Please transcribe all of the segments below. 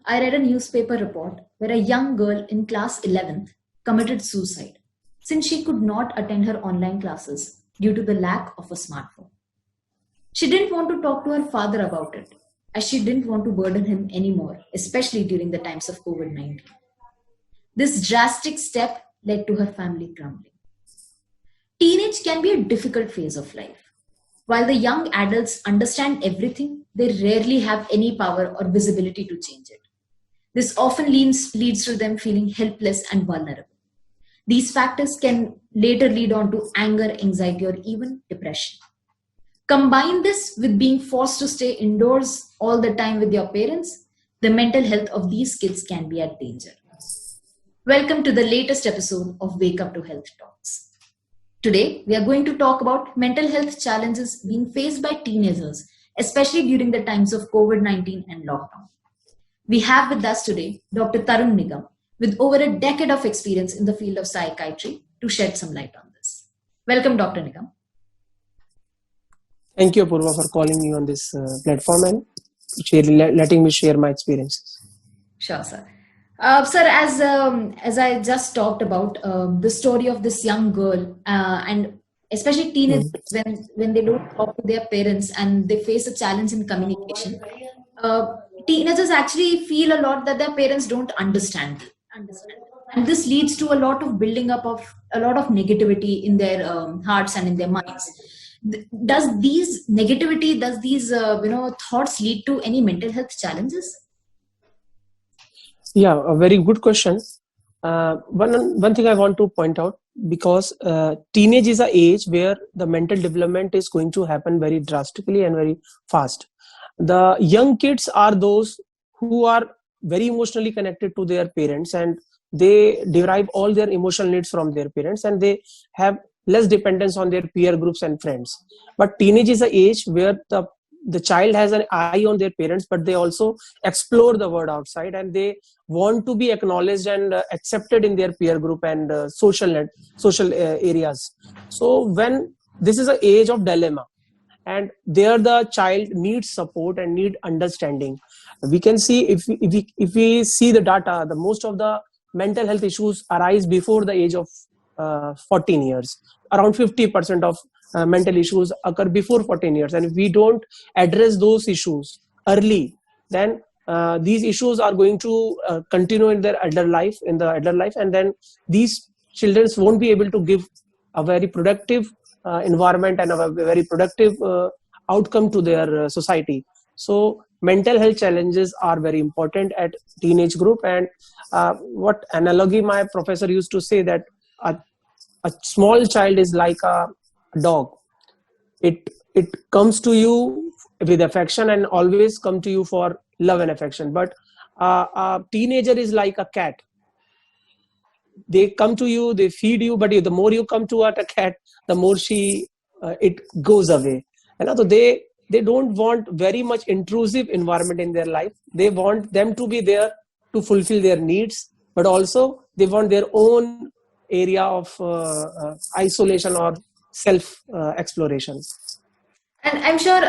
I read a newspaper report where a young girl in class 11th committed suicide since she could not attend her online classes due to the lack of a smartphone. She didn't want to talk to her father about it, as she didn't want to burden him anymore, especially during the times of COVID 19. This drastic step led to her family crumbling. Teenage can be a difficult phase of life. While the young adults understand everything, they rarely have any power or visibility to change it. This often leads to them feeling helpless and vulnerable. These factors can later lead on to anger, anxiety, or even depression. Combine this with being forced to stay indoors all the time with your parents, the mental health of these kids can be at danger. Welcome to the latest episode of Wake Up to Health Talks. Today, we are going to talk about mental health challenges being faced by teenagers, especially during the times of COVID 19 and lockdown. We have with us today Dr. Tarun Nigam, with over a decade of experience in the field of psychiatry, to shed some light on this. Welcome, Dr. Nigam. Thank you, Apurva, for calling me on this platform and letting me share my experiences. Sure, sir. Sir, as I just talked about the story of this young girl, and especially teenagers, when they don't talk to their parents and they face a challenge in communication, teenagers actually feel a lot that their parents don't understand. And this leads to a lot of building up of a lot of negativity in their hearts and in their minds. Does these thoughts lead to any mental health challenges? Yeah, a very good question. One thing I want to point out, because teenage is an age where the mental development is going to happen very drastically and very fast. The young kids are those who are very emotionally connected to their parents, and they derive all their emotional needs from their parents, and they have less dependence on their peer groups and friends. But teenage is an age where the child has an eye on their parents, but they also explore the world outside, and they want to be acknowledged and accepted in their peer group and social areas. So when this is an age of dilemma, and there the child needs support and need understanding. We can see, if we see the data, the most of the mental health issues arise before the age of 14 years. Around 50% of mental issues occur before 14 years, and if we don't address those issues early, then these issues are going to continue in their adult life, and then these children won't be able to give a very productive environment and a very productive outcome to their society. So mental health challenges are very important at teenage group. And what analogy my professor used to say, that a small child is like a dog. It comes to you with affection and always come to you for love and affection. But a teenager is like a cat. They come to you, they feed you, but the more you come to a cat, the more it goes away. And also they don't want very much intrusive environment in their life. They want them to be there to fulfill their needs, but also they want their own area of isolation or self exploration. And I'm sure,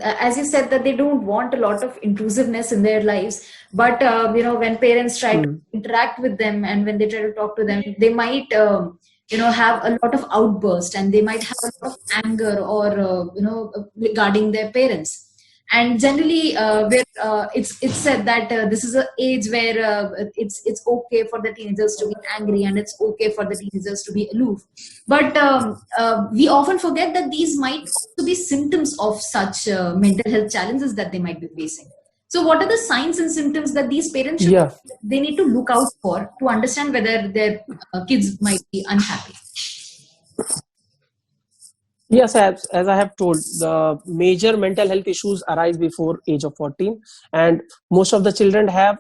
as you said, that they don't want a lot of intrusiveness in their lives. But when parents try to interact with them and when they try to talk to them, they might have a lot of outburst, and they might have a lot of anger or regarding their parents. And generally, it's said that this is an age where it's okay for the teenagers to be angry, and it's okay for the teenagers to be aloof. But we often forget that these might also be symptoms of such mental health challenges that they might be facing. So, what are the signs and symptoms that these parents they need to look out for to understand whether their kids might be unhappy? Yes, as I have told, the major mental health issues arise before age of 14, and most of the children have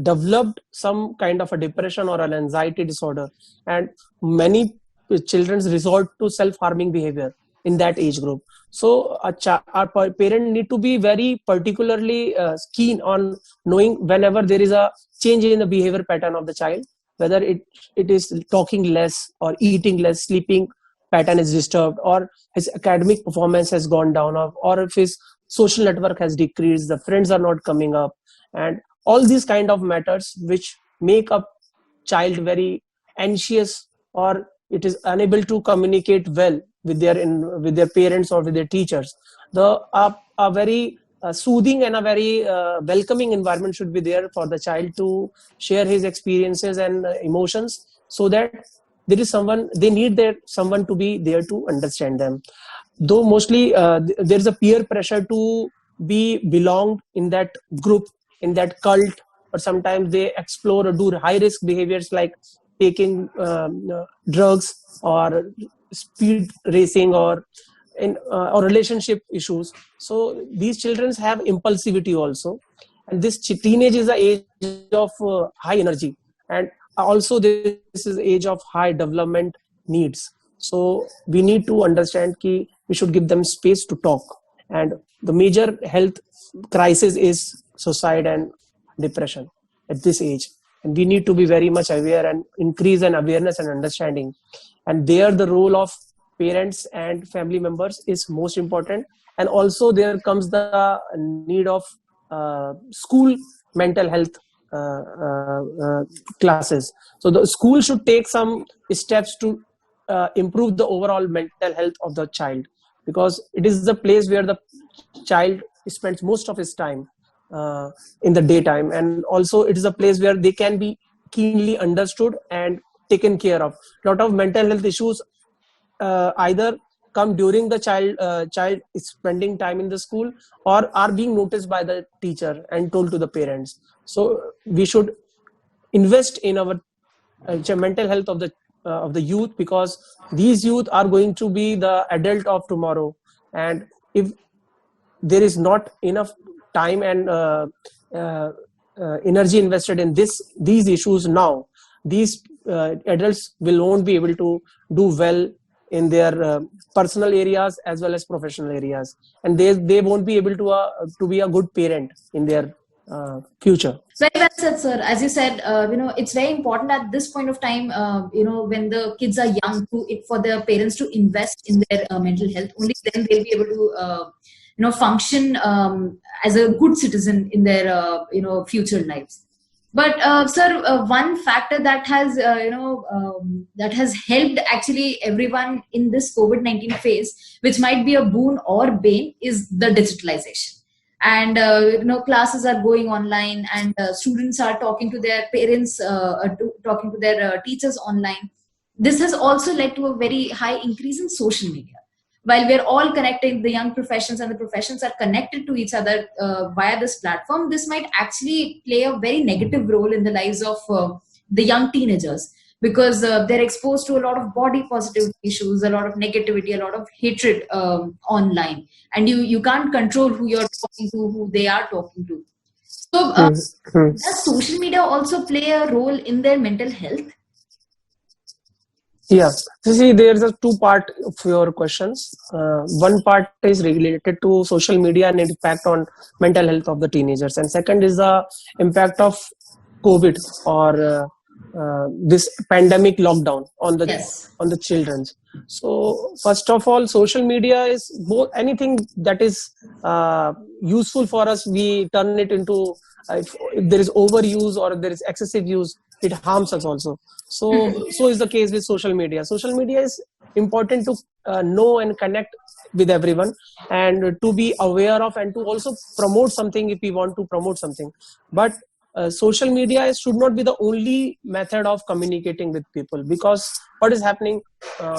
developed some kind of a depression or an anxiety disorder, and many children resort to self-harming behavior in that age group. So our parent need to be very particularly keen on knowing whenever there is a change in the behavior pattern of the child, whether it is talking less or eating less, sleeping pattern is disturbed, or his academic performance has gone down, or if his social network has decreased, the friends are not coming up, and all these kind of matters which make a child very anxious, or it is unable to communicate well with with their parents or with their teachers. A very soothing and a very welcoming environment should be there for the child to share his experiences and emotions, so that there is someone, they need someone to be there to understand them. Though mostly there is a peer pressure to be belonged in that group, in that cult, or sometimes they explore or do high risk behaviors like taking drugs, or speed racing, or relationship issues. So these children have impulsivity also, and this teenage is the age of high energy, and also this is age of high development needs. So we need to understand that we should give them space to talk, and the major health crisis is suicide and depression at this age, and we need to be very much aware and increase an awareness and understanding. And there the role of parents and family members is most important. And also there comes the need of school mental health classes. So the school should take some steps to improve the overall mental health of the child, because it is the place where the child spends most of his time in the daytime, and also it is a place where they can be keenly understood and taken care of. A lot of mental health issues either come during the child is spending time in the school, or are being noticed by the teacher and told to the parents. So we should invest in our mental health of the youth, because these youth are going to be the adult of tomorrow. And if there is not enough time and energy invested in these issues now, these adults won't be able to do well in their personal areas as well as professional areas, and they won't be able to be a good parent in their future. Very well said, sir. As you said, it's very important at this point of time, when the kids are young, for their parents to invest in their mental health. Only then they'll be able to, function as a good citizen in their, future lives. But sir, one factor that has that has helped actually everyone in this COVID-19 phase, which might be a boon or bane, is the digitalization. And classes are going online, and students are talking to their parents, talking to their teachers online. This has also led to a very high increase in social media. While we're all connected, the young professions and the professions are connected to each other via this platform, this might actually play a very negative role in the lives of the young teenagers, because they're exposed to a lot of body positive issues, a lot of negativity, a lot of hatred online, and you can't control who you're talking to, who they are talking to. So does social media also play a role in their mental health? Yeah, so see, there's a two part of your questions. One part is related to social media and impact on mental health of the teenagers, and second is the impact of COVID or this pandemic lockdown on the children. So first of all, social media is both. Anything that is useful for us, we turn it into, if there is overuse or if there is excessive use, it harms us also. So is the case with social media. Social media is important to know and connect with everyone, and to be aware of, and to also promote something if we want to promote something. But social media should not be the only method of communicating with people, because what is happening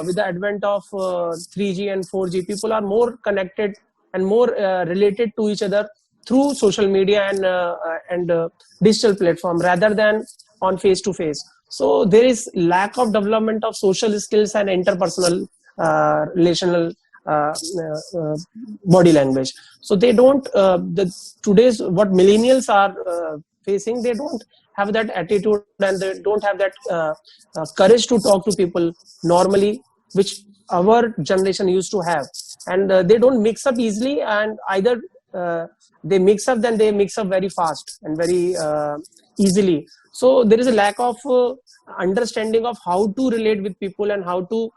with the advent of 3G and 4G, people are more connected and more related to each other through social media and digital platform rather than on face to face. So there is lack of development of social skills and interpersonal relational body language. So they don't today's what millennials are facing, they don't have that attitude, and they don't have that courage to talk to people normally, which our generation used to have. And they don't mix up easily, and either they mix up, then they mix up very fast and very easily. So there is a lack of understanding of how to relate with people and how to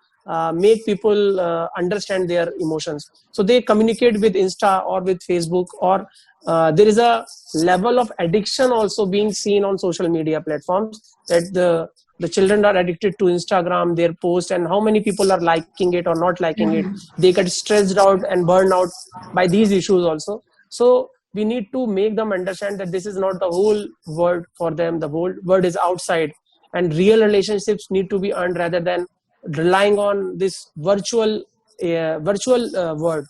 make people understand their emotions. So they communicate with Insta or with Facebook, or there is a level of addiction also being seen on social media platforms, that the children are addicted to Instagram, their post, and how many people are liking it or not liking it. They get stressed out and burned out by these issues also. So we need to make them understand that this is not the whole world for them. The whole world is outside, and real relationships need to be earned rather than relying on this virtual world.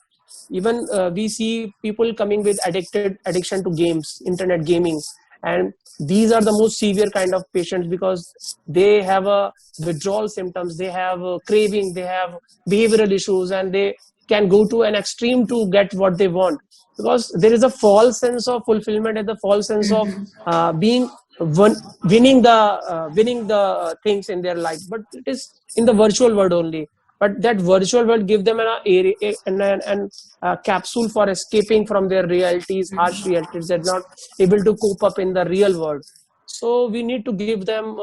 Even we see people coming with addiction to games, internet gaming, and these are the most severe kind of patients, because they have a withdrawal symptoms, they have a craving, they have behavioral issues, and they can go to an extreme to get what they want, because there is a false sense of fulfillment and the false sense of being winning the things in their life, but it is in the virtual world only. But that virtual world give them a capsule for escaping from their realities, harsh realities. They're not able to cope up in the real world. So we need to give them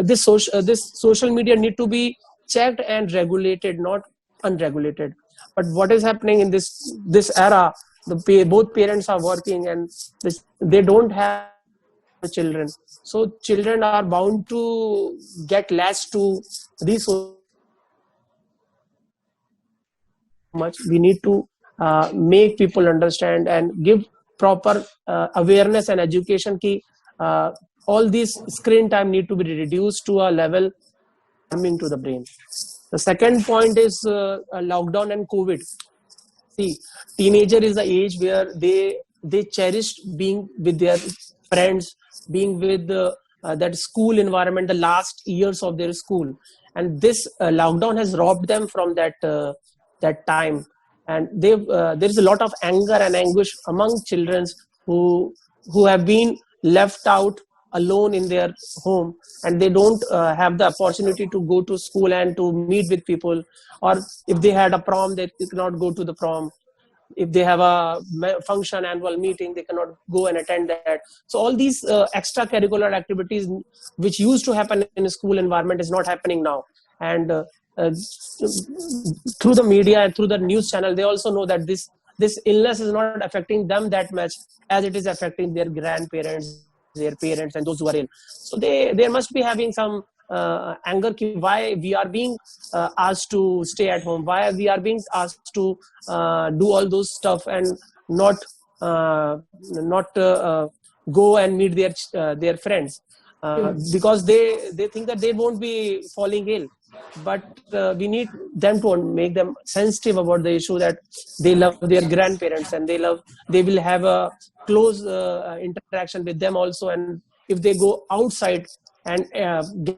this social media need to be checked and regulated, not unregulated. But what is happening in this era, both parents are working, and they don't have the children, so children are bound to get latched to these much. We need to make people understand and give proper awareness and education ki all this screen time need to be reduced to a level harming to the brain. The second point is lockdown and COVID. See, teenager is the age where they cherished being with their friends, being with that school environment, the last years of their school, and this lockdown has robbed them from that time. And there is a lot of anger and anguish among children who have been left out alone in their home, and they don't have the opportunity to go to school and to meet with people, or if they had a prom, they cannot go to the prom. If they have a function, annual meeting, they cannot go and attend that. So all these extracurricular activities which used to happen in a school environment is not happening now. And through the media and through the news channel, they also know that this illness is not affecting them that much as it is affecting their grandparents, their parents, and those who are ill. So they must be having some anger, why we are being asked to stay at home, why we are being asked to do all those stuff and not go and meet their friends, because they think that they won't be falling ill. But we need them to make them sensitive about the issue that they love their grandparents, and they will have a close interaction with them also. And if they go outside and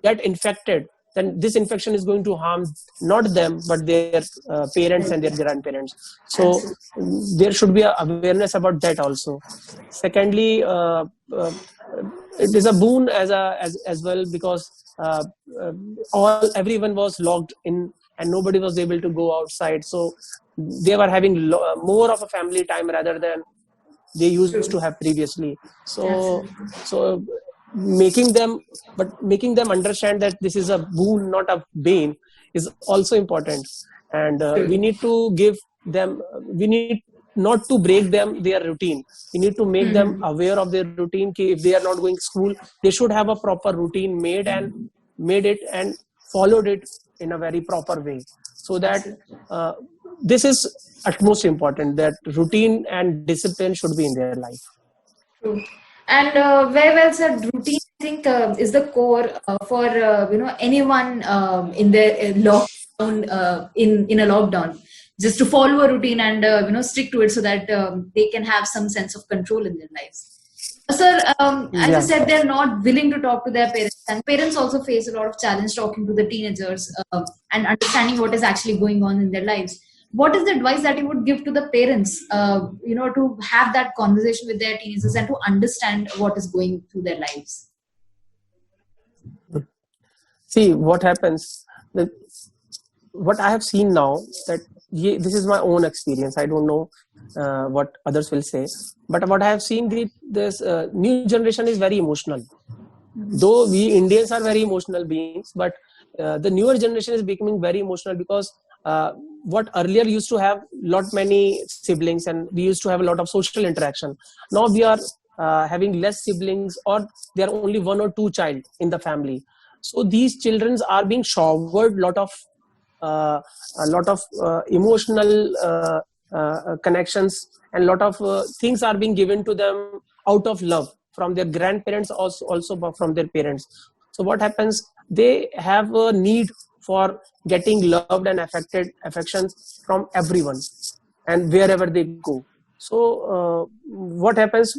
get infected, then this infection is going to harm not them but their parents and their grandparents. So there should be a awareness about that also. Secondly, it is a boon as well, because everyone was locked in and nobody was able to go outside, so they were having more of a family time rather than they used to have previously. So making them understand that this is a boon, not a bane, is also important. And we need to give them, we need not to break them their routine. We need to make them aware of their routine. If they are not going to school, they should have a proper routine made it and followed it in a very proper way, so that this is utmost important, that routine and discipline should be in their life. True. And very well said. Routine, I think, is the core for anyone in the lockdown, in a lockdown, just to follow a routine and stick to it, so that they can have some sense of control in their lives. Sir, as you said, they're not willing to talk to their parents, and parents also face a lot of challenge talking to the teenagers and understanding what is actually going on in their lives. What is the advice that you would give to the parents, to have that conversation with their teenagers and to understand what is going through their lives? See, what happens, what I have seen now, that this is my own experience. I don't know what others will say, but what I have seen, this new generation is very emotional. Though we Indians are very emotional beings, but the newer generation is becoming very emotional, because what earlier used to have lot many siblings and we used to have a lot of social interaction. Now we are having less siblings, or there are only one or two child in the family. So these children are being showered uh, a lot of emotional connections, and lot of things are being given to them out of love from their grandparents, also from their parents. So what happens, they have a need for getting loved and affections from everyone and wherever they go. So what happens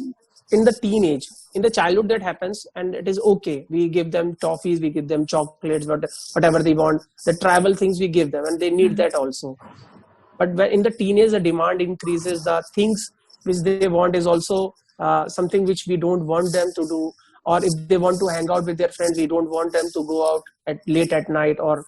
in the teenage, in the childhood, that happens, and it is okay, we give them toffees, we give them chocolates, whatever they want, the travel things we give them, and they need that also. But when in the teenage the demand increases, the things which they want is also something which we don't want them to do. Or if they want to hang out with their friends, we don't want them to go out late at night, or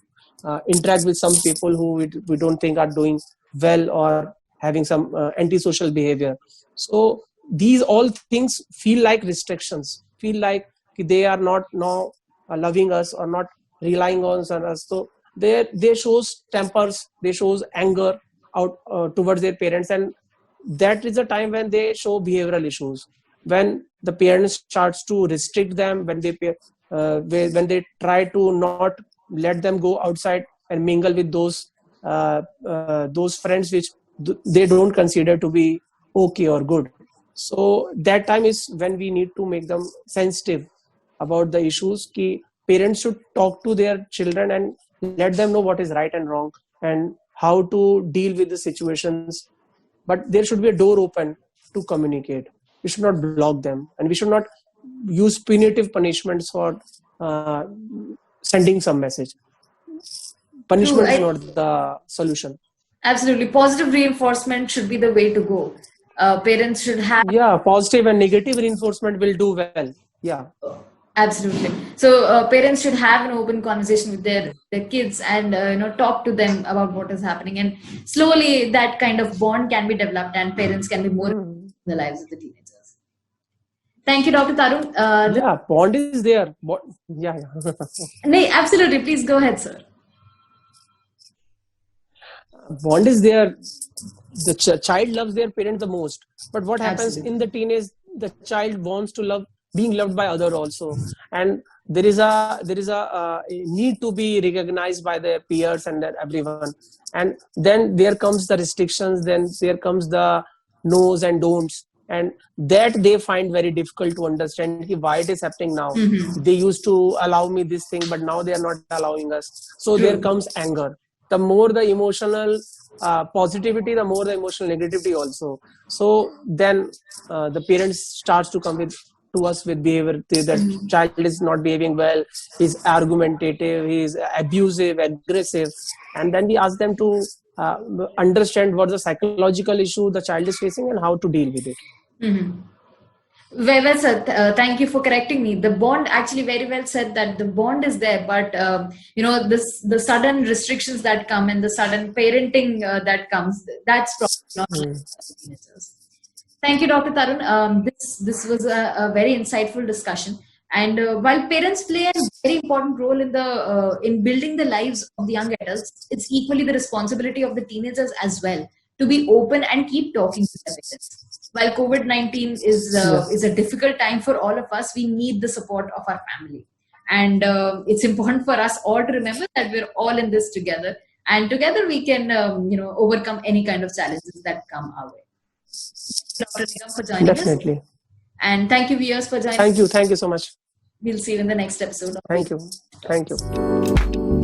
interact with some people who we don't think are doing well, or having some antisocial behavior. So these all things feel like restrictions, feel like they are not now loving us or not relying on us. So they shows tempers, they shows anger out towards their parents, and that is the time when they show behavioral issues, when the parents starts to restrict them, when they try to not let them go outside and mingle with those friends which they don't consider to be okay or good. So that time is when we need to make them sensitive about the issues. Ki parents should talk to their children and let them know what is right and wrong, and how to deal with the situations. But there should be a door open to communicate. We should not block them, and we should not use punitive punishments for sending some message. Punishment is not the solution. Absolutely. Positive reinforcement should be the way to go. Parents should have... Yeah, positive and negative reinforcement will do well. Yeah. Absolutely. So parents should have an open conversation with their kids, and talk to them about what is happening, and slowly that kind of bond can be developed, and parents can be more in the lives of the teenagers. Thank you, Dr. Tarun. Yeah, bond is there. Yeah. No, absolutely. Please go ahead, sir. Bond is there. The child loves their parents the most. But what happens in the teenage? The child wants to being loved by other also, and there is a need to be recognized by their peers and everyone. And then there comes the restrictions. Then there comes the no's and don'ts, and that they find very difficult to understand why it is happening now. They used to allow me this thing, but now they are not allowing us. So there comes anger. The more the emotional positivity, the more the emotional negativity also. So then the parents starts to come to us with behavior that child is not behaving well, he's argumentative, he's abusive, aggressive, and then we ask them to understand what the psychological issue the child is facing and how to deal with it. Very well said. Thank you for correcting me. The bond, actually very well said, that the bond is there, but the sudden restrictions that come and the sudden parenting that comes, that's probably not teenagers. Thank you, Dr. Tarun. This was a very insightful discussion. And while parents play a very important role in building the lives of the young adults, it's equally the responsibility of the teenagers as well to be open and keep talking to their parents. While COVID-19 is a difficult time for all of us, we need the support of our family. And it's important for us all to remember that we're all in this together. And together we can overcome any kind of challenges that come our way. Dr. Nigam for joining us. And thank you, viewers, for joining us. Thank you so much. We'll see you in the next episode. Thank you.